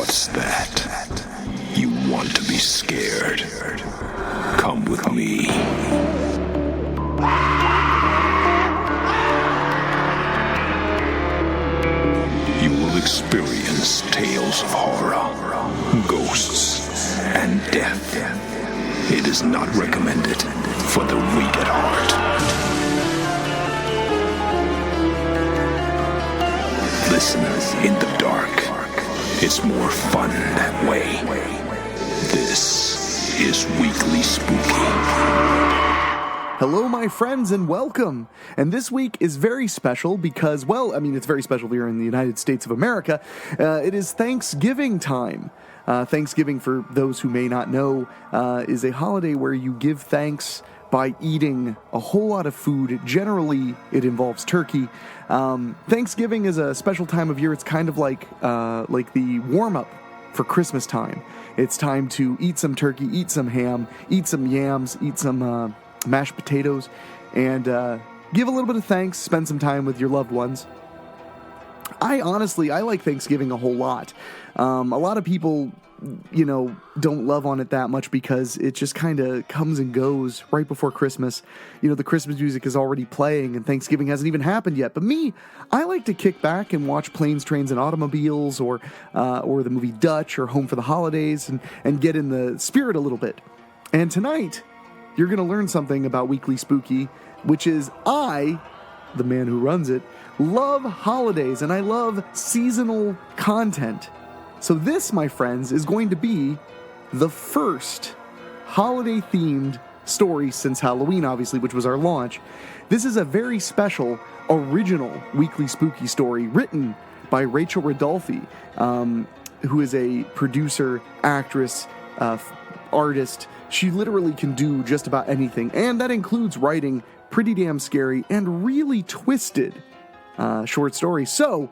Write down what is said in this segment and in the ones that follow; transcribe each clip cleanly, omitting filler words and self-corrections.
What's that? You want to be scared? Come with me. You will experience tales of horror, ghosts, and death. It is not recommended for the weak at heart. Listen in the dark. It's more fun that way. This is Weekly Spooky. Hello, my friends, and welcome. And this week is very special because, it's very special here in the United States of America. It is Thanksgiving time. Thanksgiving, for those who may not know, is a holiday where you give thanks by eating a whole lot of food. Generally, it involves turkey. Thanksgiving is a special time of year. It's kind of like the warm-up for Christmas time. It's time to eat some turkey, eat some ham, eat some yams, eat some mashed potatoes, and give a little bit of thanks, spend some time with your loved ones. I like Thanksgiving a whole lot. A lot of people, don't love on it that much because it just kind of comes and goes right before Christmas. The Christmas music is already playing and Thanksgiving hasn't even happened yet. But me, I like to kick back and watch Planes, Trains, and Automobiles or the movie Dutch or Home for the Holidays and get in the spirit a little bit. And tonight, you're going to learn something about Weekly Spooky, which is I, the man who runs it, love holidays and I love seasonal content. So this, my friends, is going to be the first holiday-themed story since Halloween, obviously, which was our launch. This is a very special, original Weekly Spooky story written by Rachel Ridolfi, who is a producer, actress, artist. She literally can do just about anything, and that includes writing pretty damn scary and really twisted short stories. So,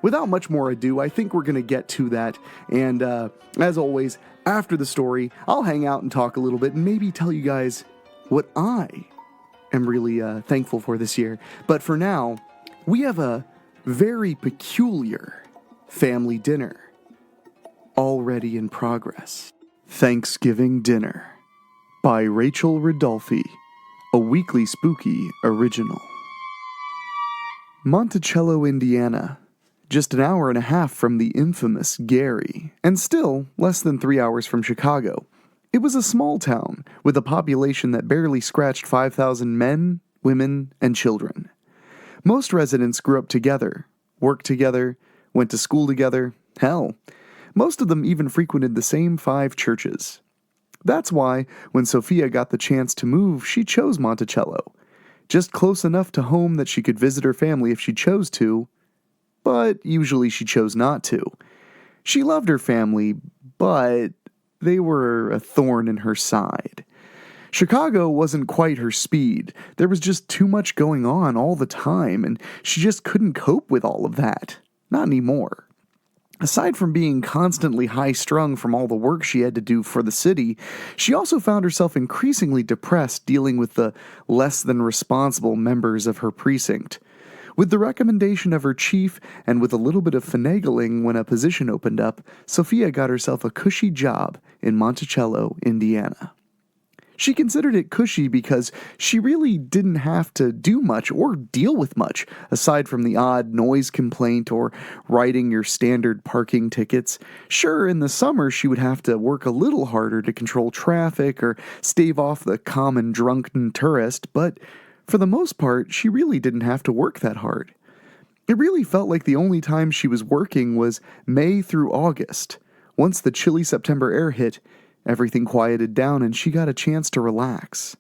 without much more ado, I think we're going to get to that. And as always, after the story, I'll hang out and talk a little bit and maybe tell you guys what I am really thankful for this year. But for now, we have a very peculiar family dinner already in progress. Thanksgiving Dinner by Rachel Ridolfi, a Weekly Spooky original. Monticello, Indiana. Just an hour and a half from the infamous Gary, and still less than 3 hours from Chicago. It was a small town with a population that barely scratched 5,000 men, women, and children. Most residents grew up together, worked together, went to school together. Hell, most of them even frequented the same 5 churches. That's why, when Sophia got the chance to move, she chose Monticello. Just close enough to home that she could visit her family if she chose to, but usually she chose not to. She loved her family, but they were a thorn in her side. Chicago wasn't quite her speed. There was just too much going on all the time, and she just couldn't cope with all of that. Not anymore. Aside from being constantly high-strung from all the work she had to do for the city, she also found herself increasingly depressed dealing with the less-than-responsible members of her precinct. With the recommendation of her chief, and with a little bit of finagling when a position opened up, Sophia got herself a cushy job in Monticello, Indiana. She considered it cushy because she really didn't have to do much or deal with much, aside from the odd noise complaint or writing your standard parking tickets. Sure, in the summer she would have to work a little harder to control traffic or stave off the common drunken tourist, but for the most part, she really didn't have to work that hard. It really felt like the only time she was working was May through August. Once the chilly September air hit, everything quieted down and she got a chance to relax.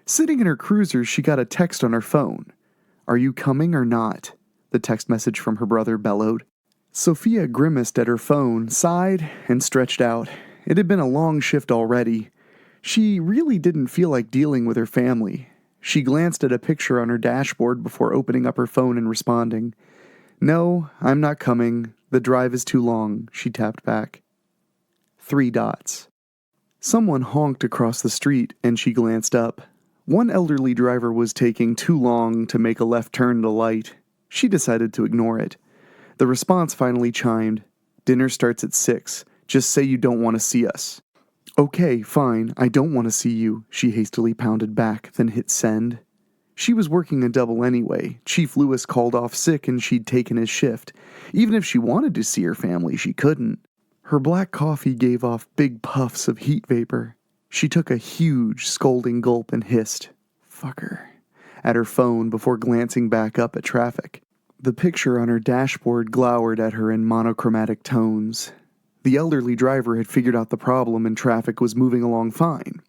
Sitting in her cruiser, she got a text on her phone. "Are you coming or not?" the text message from her brother bellowed. Sophia grimaced at her phone, sighed, and stretched out. It had been a long shift already. She really didn't feel like dealing with her family. She glanced at a picture on her dashboard before opening up her phone and responding. "No, I'm not coming. The drive is too long," she tapped back. 3 dots. Someone honked across the street, and she glanced up. One elderly driver was taking too long to make a left turn at a light. She decided to ignore it. The response finally chimed. Dinner starts at 6. Just say you don't want to see us. Okay, fine, I don't want to see you, she hastily pounded back, then hit send. She was working a double anyway. Chief Lewis called off sick and she'd taken his shift. Even if she wanted to see her family, she couldn't. Her black coffee gave off big puffs of heat vapor. She took a huge, scolding gulp and hissed, "Fucker," at her phone before glancing back up at traffic. The picture on her dashboard glowered at her in monochromatic tones. The elderly driver had figured out the problem and traffic was moving along fine.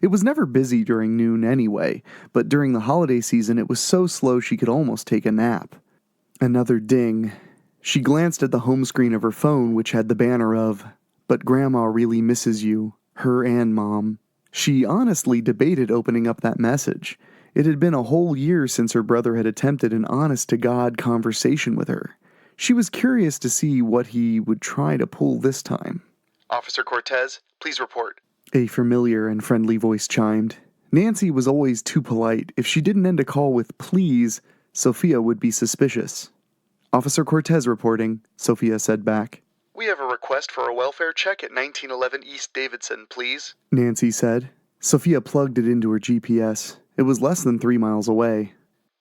It was never busy during noon anyway, but during the holiday season it was so slow she could almost take a nap. Another ding. She glanced at the home screen of her phone, which had the banner of, "But Grandma really misses you, her and Mom." She honestly debated opening up that message. It had been a whole year since her brother had attempted an honest-to-God conversation with her. She was curious to see what he would try to pull this time. "Officer Cortez, please report." A familiar and friendly voice chimed. Nancy was always too polite. If she didn't end a call with "please," Sophia would be suspicious. "Officer Cortez reporting," Sophia said back. "We have a request for a welfare check at 1911 East Davidson, please," Nancy said. Sophia plugged it into her GPS. It was less than 3 miles away.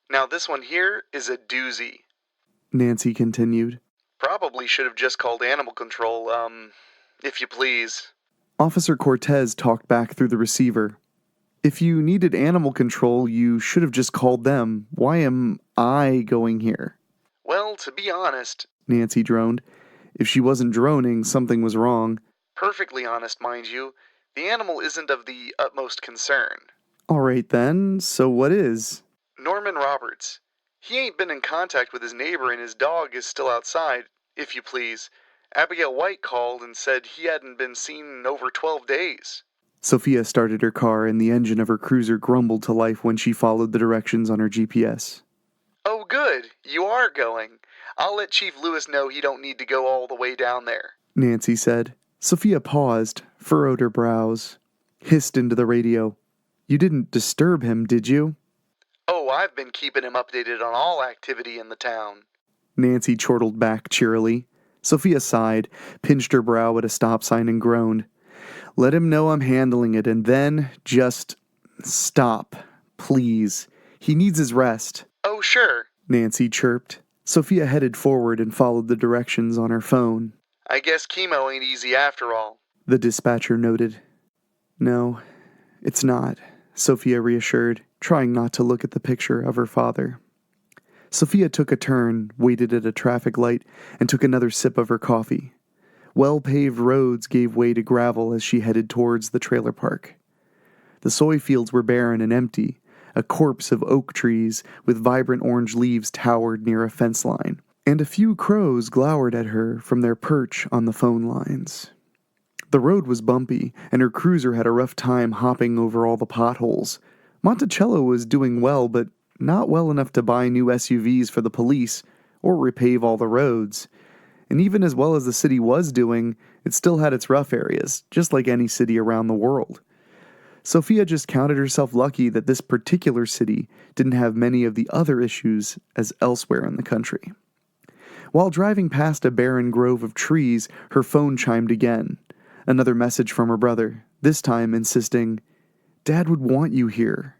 "Now this one here is a doozy," Nancy continued. "Probably should have just called animal control, if you please." Officer Cortez talked back through the receiver. "If you needed animal control, you should have just called them. Why am I going here?" "Well, to be honest," Nancy droned. If she wasn't droning, something was wrong. "perfectly honest, mind you, the animal isn't of the utmost concern." All right then, so what is? "Norman Roberts. He ain't been in contact with his neighbor and his dog is still outside, if you please. Abigail White called and said he hadn't been seen in over 12 days. Sophia started her car and the engine of her cruiser grumbled to life when she followed the directions on her GPS. "Oh good, you are going. I'll let Chief Lewis know he don't need to go all the way down there," Nancy said. Sophia paused, furrowed her brows, hissed into the radio. "You didn't disturb him, did you?" "Oh, I've been keeping him updated on all activity in the town." Nancy chortled back cheerily. Sophia sighed, pinched her brow at a stop sign and groaned. "Let him know I'm handling it and then just stop, please. He needs his rest." "Oh sure," Nancy chirped. Sophia headed forward and followed the directions on her phone. "I guess chemo ain't easy after all," The dispatcher noted. "No, it's not," Sophia reassured, trying not to look at the picture of her father. Sophia took a turn, waited at a traffic light, and took another sip of her coffee. Well-paved roads gave way to gravel as she headed towards the trailer park. The soy fields were barren and empty. A corpse of oak trees with vibrant orange leaves towered near a fence line, and a few crows glowered at her from their perch on the phone lines. The road was bumpy, and her cruiser had a rough time hopping over all the potholes. Monticello was doing well, but not well enough to buy new SUVs for the police or repave all the roads. And even as well as the city was doing, it still had its rough areas, just like any city around the world. Sophia just counted herself lucky that this particular city didn't have many of the other issues as elsewhere in the country. While driving past a barren grove of trees, her phone chimed again. Another message from her brother, this time insisting, "Dad would want you here."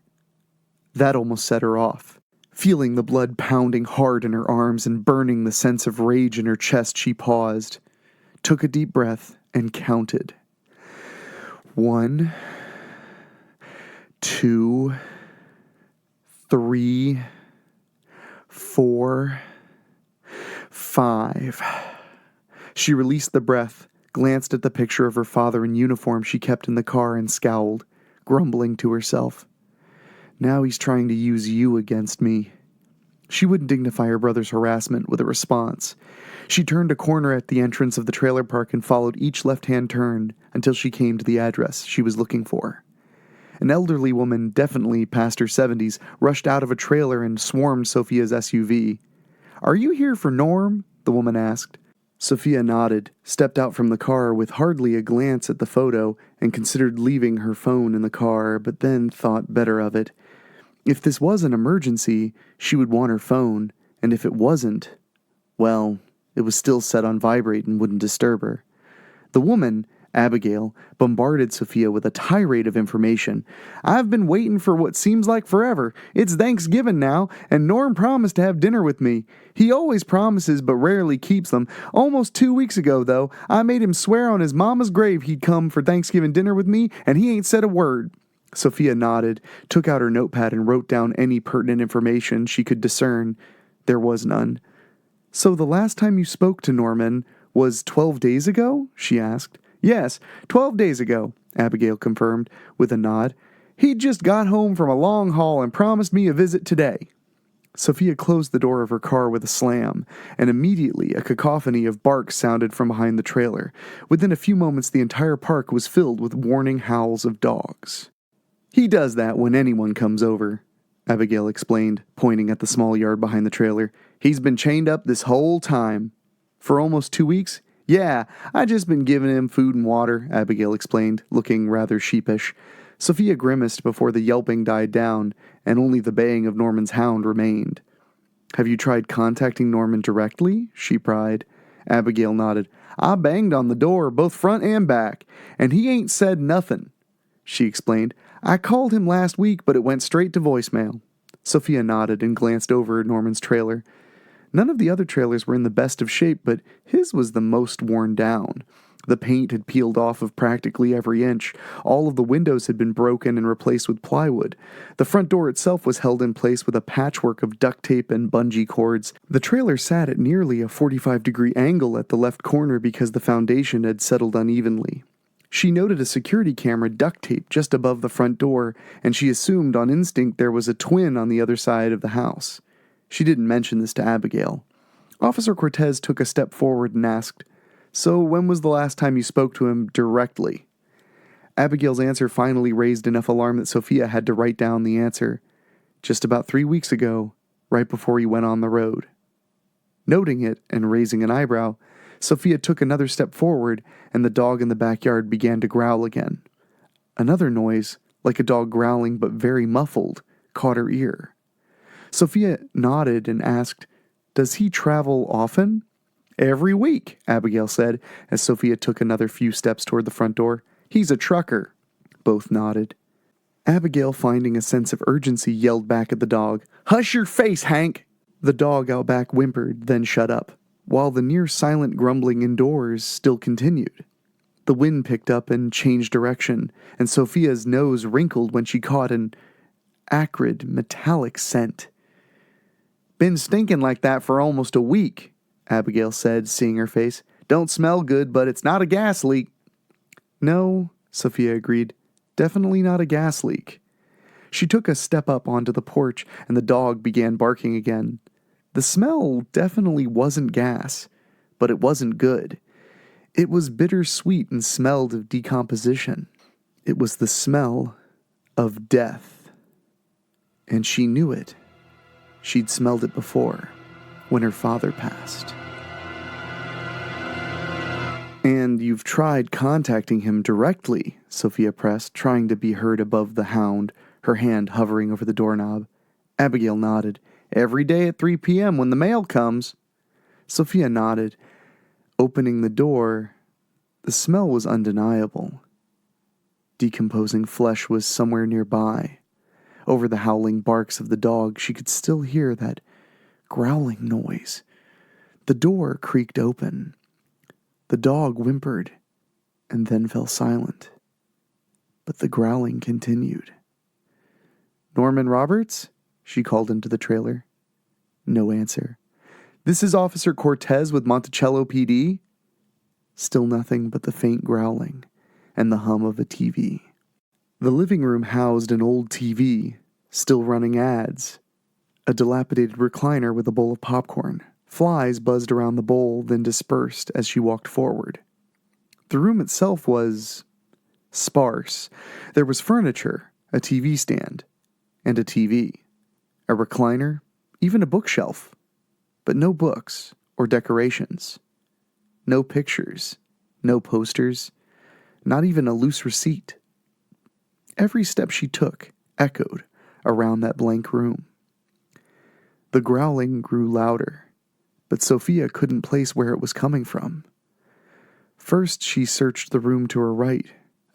That almost set her off. Feeling the blood pounding hard in her arms and burning the sense of rage in her chest, she paused, took a deep breath, and counted. 1, 2, 3, 4, 5. She released the breath, glanced at the picture of her father in uniform she kept in the car, and scowled, grumbling to herself. "Now he's trying to use you against me." She wouldn't dignify her brother's harassment with a response. She turned a corner at the entrance of the trailer park and followed each left-hand turn until she came to the address she was looking for. An elderly woman, definitely past her 70s, rushed out of a trailer and swarmed Sophia's SUV. "Are you here for Norm?" the woman asked. Sophia nodded, stepped out from the car with hardly a glance at the photo, and considered leaving her phone in the car, but then thought better of it. If this was an emergency, she would want her phone, and if it wasn't, well, It was still set on vibrate and wouldn't disturb her. The woman, Abigail, bombarded Sophia with a tirade of information. "I've been waiting for what seems like forever. It's Thanksgiving now, and Norm promised to have dinner with me. He always promises but rarely keeps them. Almost 2 weeks ago, though, I made him swear on his mama's grave he'd come for Thanksgiving dinner with me, and he ain't said a word." Sophia nodded, took out her notepad, and wrote down any pertinent information she could discern. There was none. "So the last time you spoke to Norman was 12 days ago?" she asked. "Yes, 12 days ago," Abigail confirmed, with a nod. "He'd just got home from a long haul and promised me a visit today." Sophia closed the door of her car with a slam, and immediately a cacophony of barks sounded from behind the trailer. Within a few moments, the entire park was filled with warning howls of dogs. "He does that when anyone comes over," Abigail explained, pointing at the small yard behind the trailer. "He's been chained up this whole time." "For almost 2 weeks?" "Yeah, I just been giving him food and water," Abigail explained, looking rather sheepish. Sophia grimaced before the yelping died down, and only the baying of Norman's hound remained. "Have you tried contacting Norman directly?" she pried. Abigail nodded. "I banged on the door, both front and back, and he ain't said nothin'," she explained. "I called him last week, but it went straight to voicemail." Sophia nodded and glanced over at Norman's trailer. None of the other trailers were in the best of shape, but his was the most worn down. The paint had peeled off of practically every inch. All of the windows had been broken and replaced with plywood. The front door itself was held in place with a patchwork of duct tape and bungee cords. The trailer sat at nearly a 45-degree angle at the left corner because the foundation had settled unevenly. She noted a security camera duct taped just above the front door, and she assumed on instinct there was a twin on the other side of the house. She didn't mention this to Abigail. Officer Cortez took a step forward and asked, "So when was the last time you spoke to him directly?" Abigail's answer finally raised enough alarm that Sophia had to write down the answer. "Just about 3 weeks ago, right before he went on the road." Noting it and raising an eyebrow, Sophia took another step forward, and the dog in the backyard began to growl again. Another noise, like a dog growling but very muffled, caught her ear. Sophia nodded and asked, "Does he travel often?" "Every week," Abigail said, as Sophia took another few steps toward the front door. "He's a trucker." Both nodded. Abigail, finding a sense of urgency, yelled back at the dog, "Hush your face, Hank!" The dog out back whimpered, then shut up, while the near-silent grumbling indoors still continued. The wind picked up and changed direction, and Sophia's nose wrinkled when she caught an acrid, metallic scent. "Been stinking like that for almost a week," Abigail said, seeing her face. "Don't smell good, but it's not a gas leak." "No," Sophia agreed. "Definitely not a gas leak." She took a step up onto the porch, and the dog began barking again. The smell definitely wasn't gas, but it wasn't good. It was bittersweet and smelled of decomposition. It was the smell of death. And she knew it. She'd smelled it before, when her father passed. "And you've tried contacting him directly," Sophia pressed, trying to be heard above the hound, her hand hovering over the doorknob. Abigail nodded. "Every day at 3 p.m. when the mail comes." Sophia nodded. Opening the door, the smell was undeniable. Decomposing flesh was somewhere nearby. Over the howling barks of the dog, she could still hear that growling noise. The door creaked open. The dog whimpered and then fell silent. But the growling continued. "Norman Roberts?" she called into the trailer. No answer. "This is Officer Cortez with Monticello PD?" Still nothing but the faint growling and the hum of a TV. The living room housed an old TV, still running ads. A dilapidated recliner with a bowl of popcorn. Flies buzzed around the bowl, then dispersed as she walked forward. The room itself was sparse. There was furniture, a TV stand, and a TV, a recliner, even a bookshelf, but no books or decorations. No pictures, no posters, not even a loose receipt. Every step she took echoed around that blank room. The growling grew louder, but Sophia couldn't place where it was coming from. First, she searched the room to her right,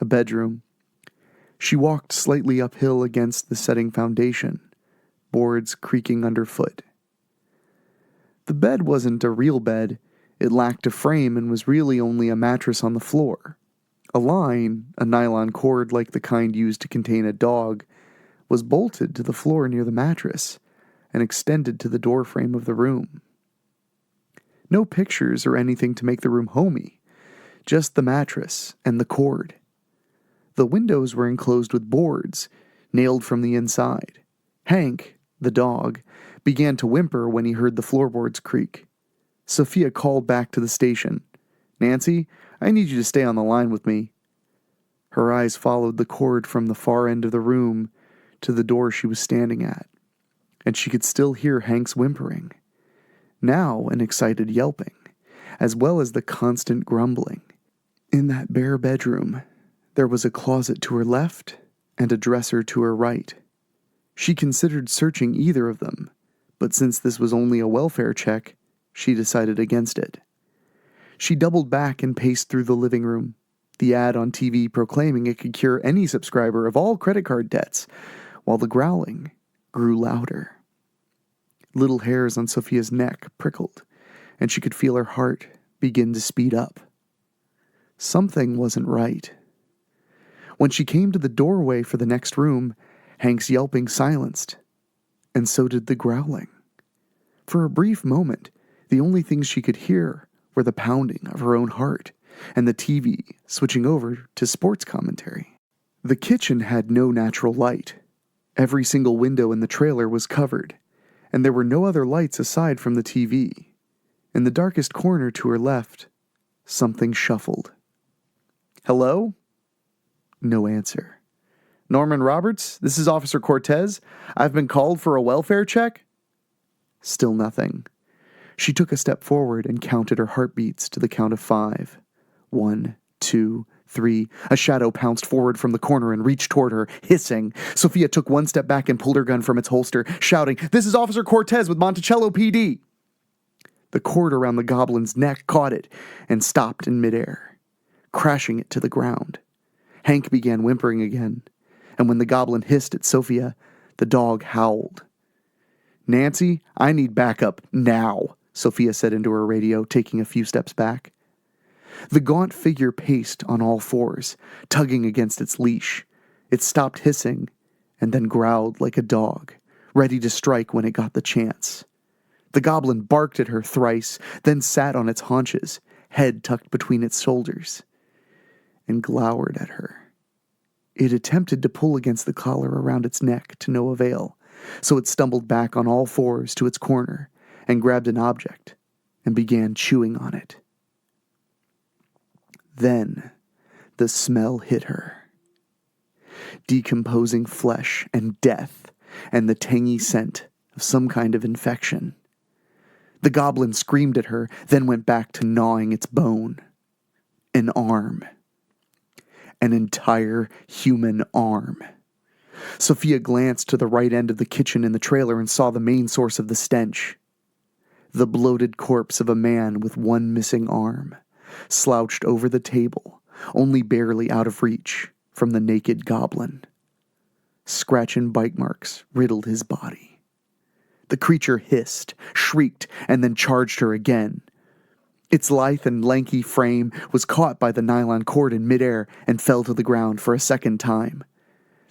a bedroom. She walked slightly uphill against the setting foundation, boards creaking underfoot. The bed wasn't a real bed. It lacked a frame and was really only a mattress on the floor. A line, a nylon cord like the kind used to contain a dog, was bolted to the floor near the mattress and extended to the doorframe of the room. No pictures or anything to make the room homey, just the mattress and the cord. The windows were enclosed with boards, nailed from the inside. Hank, the dog, began to whimper when he heard the floorboards creak. Sophia called back to the station. "Nancy, I need you to stay on the line with me." Her eyes followed the cord from the far end of the room to the door she was standing at, and she could still hear Hank's whimpering, now an excited yelping, as well as the constant grumbling. In that bare bedroom, there was a closet to her left and a dresser to her right. She considered searching either of them, but since this was only a welfare check, she decided against it. She doubled back and paced through the living room, the ad on TV proclaiming it could cure any subscriber of all credit card debts, while the growling grew louder. Little hairs on Sophia's neck prickled, and she could feel her heart begin to speed up. Something wasn't right. When she came to the doorway for the next room, Hank's yelping silenced, and so did the growling. For a brief moment, the only things she could hear were the pounding of her own heart and the TV switching over to sports commentary. The kitchen had no natural light. Every single window in the trailer was covered, and there were no other lights aside from the TV. In the darkest corner to her left, something shuffled. "Hello?" No answer. "Norman Roberts, this is Officer Cortez. I've been called for a welfare check?" Still nothing. She took a step forward and counted her heartbeats to the count of 5. 1, 2, 3. A shadow pounced forward from the corner and reached toward her, hissing. Sophia took one step back and pulled her gun from its holster, shouting, "This is Officer Cortez with Monticello PD!" The cord around the goblin's neck caught it and stopped in midair, crashing it to the ground. Hank began whimpering again, and when the goblin hissed at Sophia, the dog howled. "Nancy, I need backup now," Sophia said into her radio, taking a few steps back. The gaunt figure paced on all fours, tugging against its leash. It stopped hissing and then growled like a dog, ready to strike when it got the chance. The goblin barked at her thrice, then sat on its haunches, head tucked between its shoulders, and glowered at her. It attempted to pull against the collar around its neck to no avail, so it stumbled back on all fours to its corner and grabbed an object and began chewing on it. Then the smell hit her. Decomposing flesh and death and the tangy scent of some kind of infection. The goblin screamed at her, then went back to gnawing its bone. An arm. An entire human arm. Sophia glanced to the right end of the kitchen in the trailer and saw the main source of the stench. The bloated corpse of a man with one missing arm, slouched over the table, only barely out of reach from the naked goblin. Scratch and bite marks riddled his body. The creature hissed, shrieked, and then charged her again. Its lithe and lanky frame was caught by the nylon cord in midair and fell to the ground for a second time.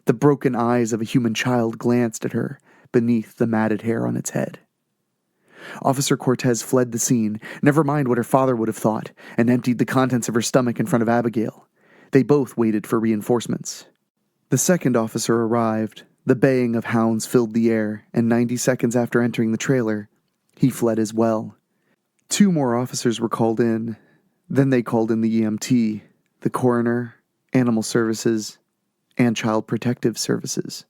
The broken eyes of a human child glanced at her beneath the matted hair on its head. Officer Cortez fled the scene, never mind what her father would have thought, and emptied the contents of her stomach in front of Abigail. They both waited for reinforcements. The second officer arrived. The baying of hounds filled the air, and 90 seconds after entering the trailer, he fled as well. 2 more officers were called in. Then they called in the EMT, the coroner, animal services, and child protective services.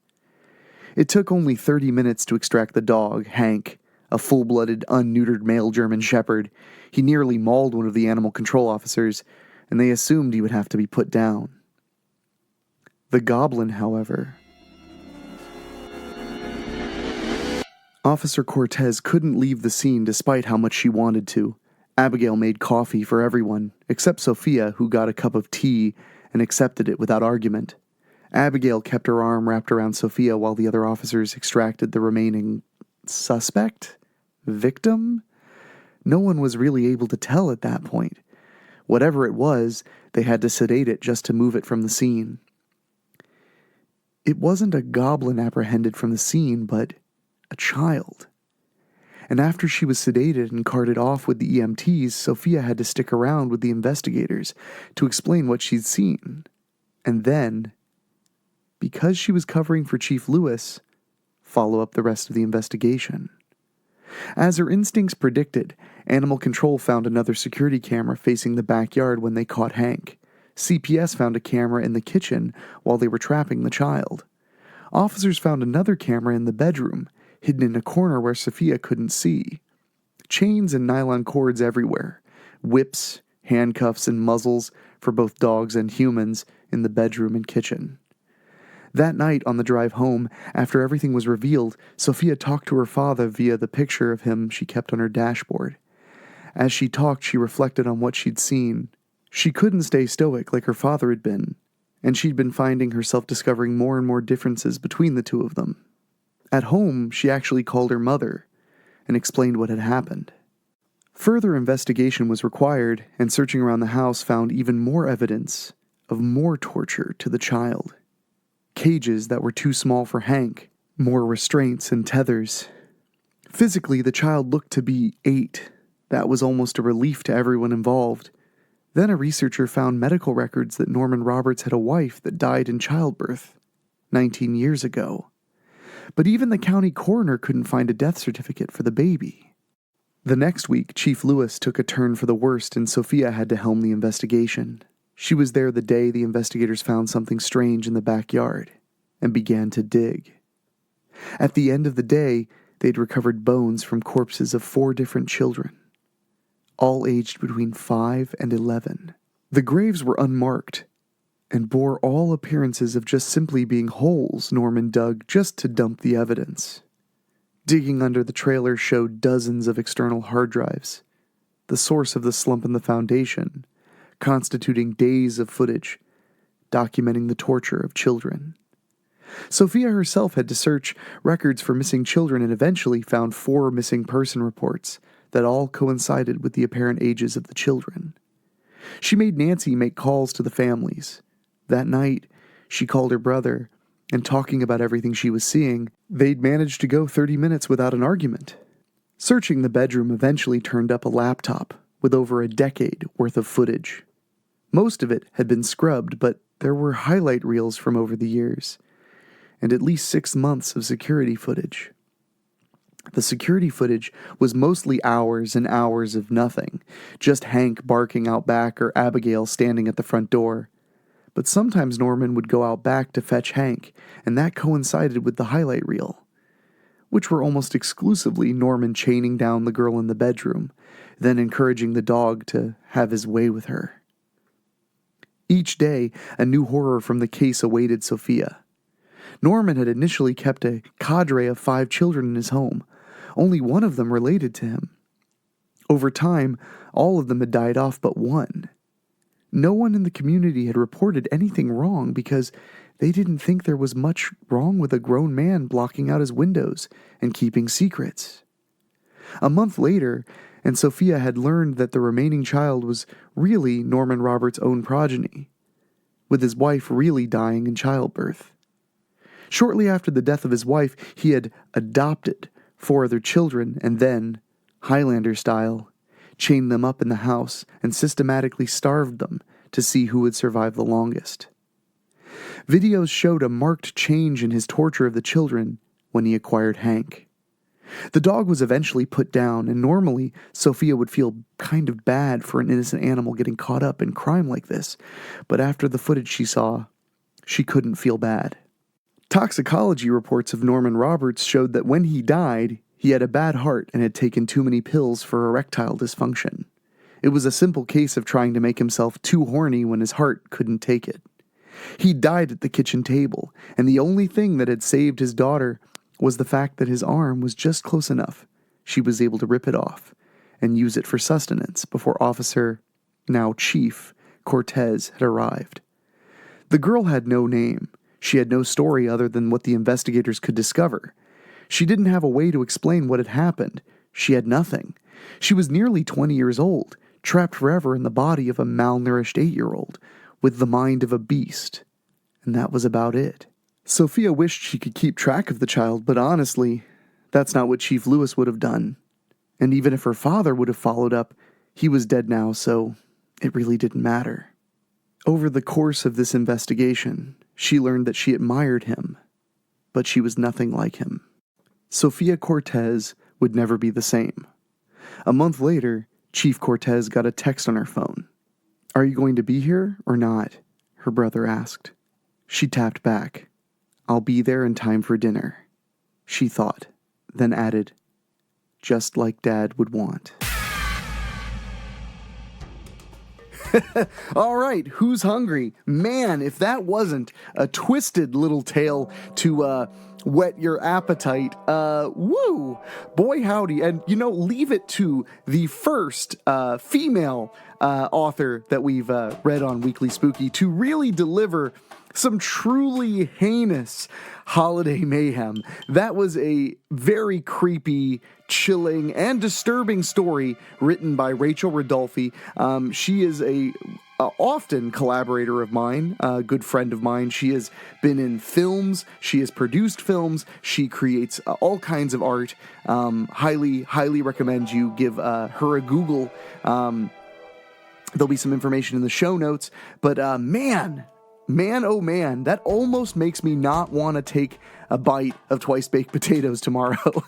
It took only 30 minutes to extract the dog, Hank, a full-blooded, unneutered male German shepherd. He nearly mauled one of the animal control officers, and they assumed he would have to be put down. The goblin, however... Officer Cortez couldn't leave the scene despite how much she wanted to. Abigail made coffee for everyone, except Sophia, who got a cup of tea and accepted it without argument. Abigail kept her arm wrapped around Sophia while the other officers extracted the remaining suspect? Victim? No one was really able to tell at that point. Whatever it was, they had to sedate it just to move it from the scene. It wasn't a goblin apprehended from the scene, but a child. And after she was sedated and carted off with the EMTs, Sophia had to stick around with the investigators to explain what she'd seen. And then, because she was covering for Chief Lewis, follow up the rest of the investigation. As her instincts predicted, Animal Control found another security camera facing the backyard when they caught Hank. CPS found a camera in the kitchen while they were trapping the child. Officers found another camera in the bedroom, hidden in a corner where Sophia couldn't see. Chains and nylon cords everywhere. Whips, handcuffs, and muzzles for both dogs and humans in the bedroom and kitchen. That night, on the drive home, after everything was revealed, Sophia talked to her father via the picture of him she kept on her dashboard. As she talked, she reflected on what she'd seen. She couldn't stay stoic like her father had been, and she'd been finding herself discovering more and more differences between the two of them. At home, she actually called her mother and explained what had happened. Further investigation was required, and searching around the house found even more evidence of more torture to the child. Cages that were too small for Hank, more restraints and tethers. Physically, the child looked to be 8. That was almost a relief to everyone involved. Then a researcher found medical records that Norman Roberts had a wife that died in childbirth 19 years ago. But even the county coroner couldn't find a death certificate for the baby. The next week, Chief Lewis took a turn for the worst and Sophia had to helm the investigation. She was there the day the investigators found something strange in the backyard and began to dig. At the end of the day, they'd recovered bones from corpses of 4 different children, all aged between 5 and 11. The graves were unmarked and bore all appearances of just simply being holes Norman dug just to dump the evidence. Digging under the trailer showed dozens of external hard drives, the source of the slump in the foundation, constituting days of footage, documenting the torture of children. Sophia herself had to search records for missing children and eventually found 4 missing person reports that all coincided with the apparent ages of the children. She made Nancy make calls to the families. That night, she called her brother, and talking about everything she was seeing, they'd managed to go 30 minutes without an argument. Searching the bedroom eventually turned up a laptop with over a decade worth of footage. Most of it had been scrubbed, but there were highlight reels from over the years, and at least 6 months of security footage. The security footage was mostly hours and hours of nothing, just Hank barking out back or Abigail standing at the front door. But sometimes Norman would go out back to fetch Hank, and that coincided with the highlight reel, which were almost exclusively Norman chaining down the girl in the bedroom, then encouraging the dog to have his way with her. Each day, a new horror from the case awaited Sophia. Norman had initially kept a cadre of 5 children in his home, only one of them related to him. Over time, all of them had died off but one. No one in the community had reported anything wrong because they didn't think there was much wrong with a grown man blocking out his windows and keeping secrets. A month later, and Sophia had learned that the remaining child was really Norman Roberts' own progeny, with his wife really dying in childbirth. Shortly after the death of his wife, he had adopted 4 other children and then, Highlander style, chained them up in the house and systematically starved them to see who would survive the longest. Videos showed a marked change in his torture of the children when he acquired Hank. The dog was eventually put down, and normally Sophia would feel kind of bad for an innocent animal getting caught up in crime like this, but after the footage she saw, she couldn't feel bad. Toxicology reports of Norman Roberts showed that when he died, he had a bad heart and had taken too many pills for erectile dysfunction. It was a simple case of trying to make himself too horny when his heart couldn't take it. He died at the kitchen table, and the only thing that had saved his daughter was the fact that his arm was just close enough she was able to rip it off and use it for sustenance before Officer, now Chief, Cortez had arrived. The girl had no name. She had no story other than what the investigators could discover. She didn't have a way to explain what had happened. She had nothing. She was nearly 20 years old, trapped forever in the body of a malnourished 8-year-old, with the mind of a beast. And that was about it. Sophia wished she could keep track of the child, but honestly, that's not what Chief Lewis would have done. And even if her father would have followed up, he was dead now, so it really didn't matter. Over the course of this investigation, she learned that she admired him, but she was nothing like him. Sophia Cortez would never be the same. A month later, Chief Cortez got a text on her phone. "Are you going to be here or not?" her brother asked. She tapped back. "I'll be there in time for dinner," she thought, then added, "Just like Dad would want." All right, who's hungry? Man, if that wasn't a twisted little tale to whet your appetite, woo! Boy howdy. And, leave it to the first female author that we've read on Weekly Spooky to really deliver some truly heinous holiday mayhem. That was a very creepy, chilling, and disturbing story written by Rachel Rodolfi. She is a often collaborator of mine, a good friend of mine. She has been in films. She has produced films. She creates all kinds of art. Highly recommend you give her a Google. There'll be some information in the show notes. But man, oh man, that almost makes me not want to take a bite of Twice Baked Potatoes tomorrow.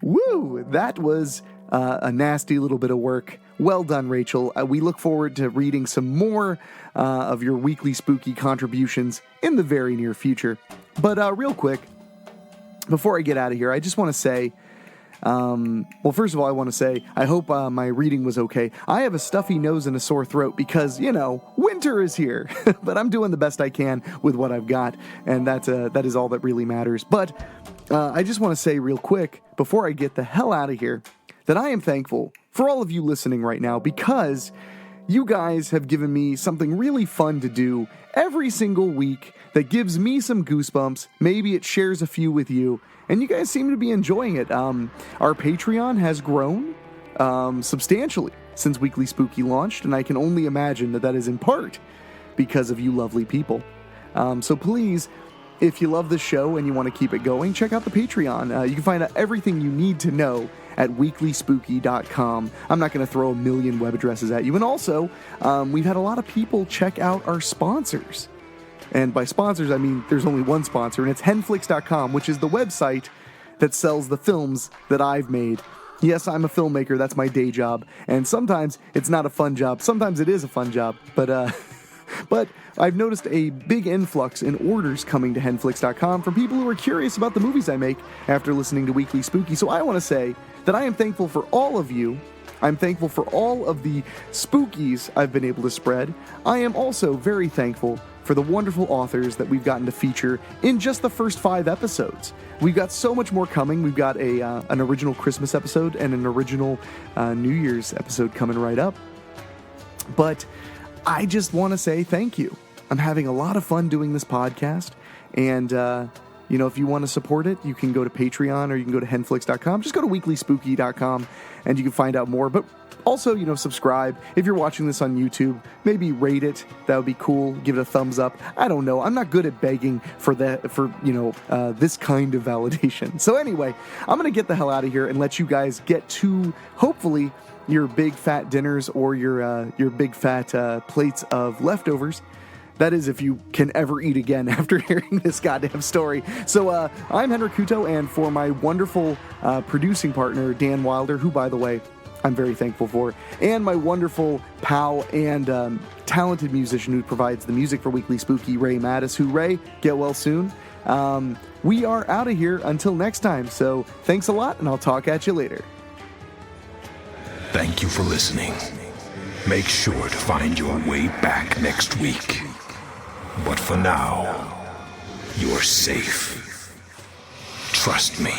Woo! That was a nasty little bit of work. Well done, Rachel. We look forward to reading some more of your Weekly Spooky contributions in the very near future. But real quick, before I get out of here, I just want to say, first of all, I want to say, I hope my reading was okay. I have a stuffy nose and a sore throat because, winter is here. But I'm doing the best I can with what I've got, and that is all that really matters. But I just want to say real quick, before I get the hell out of here, that I am thankful for all of you listening right now because you guys have given me something really fun to do every single week that gives me some goosebumps. Maybe it shares a few with you. And you guys seem to be enjoying it. Our Patreon has grown substantially since Weekly Spooky launched, and I can only imagine that is in part because of you lovely people. So please, if you love the show and you want to keep it going, check out the Patreon. You can find out everything you need to know at weeklyspooky.com. I'm not going to throw a million web addresses at you. And also, we've had a lot of people check out our sponsors. And by sponsors, I mean there's only one sponsor, and it's henflix.com, which is the website that sells the films that I've made. Yes, I'm a filmmaker. That's my day job. And sometimes it's not a fun job. Sometimes it is a fun job. But I've noticed a big influx in orders coming to henflix.com from people who are curious about the movies I make after listening to Weekly Spooky. So I want to say that I am thankful for all of you. I'm thankful for all of the spookies I've been able to spread. I am also very thankful for the wonderful authors that we've gotten to feature in just the first 5 episodes. We've got so much more coming. We've got an original Christmas episode and an original New Year's episode coming right up. But I just want to say thank you. I'm having a lot of fun doing this podcast. And, if you want to support it, you can go to Patreon or you can go to henflix.com. Just go to weeklyspooky.com and you can find out more. But also, subscribe. If you're watching this on YouTube, maybe rate it. That would be cool. Give it a thumbs up. I don't know. I'm not good at begging for this kind of validation. So anyway, I'm going to get the hell out of here and let you guys get to, hopefully, your big fat dinners or your big fat plates of leftovers. That is, if you can ever eat again after hearing this goddamn story. So I'm Henrik Kuto, and for my wonderful producing partner, Dan Wilder, who, by the way, I'm very thankful for, and my wonderful pal and talented musician who provides the music for Weekly Spooky, Ray Mattis, who, Ray, get well soon. We are out of here until next time, so thanks a lot, and I'll talk at you later. Thank you for listening. Make sure to find your way back next week. But for now, you're safe. trust me.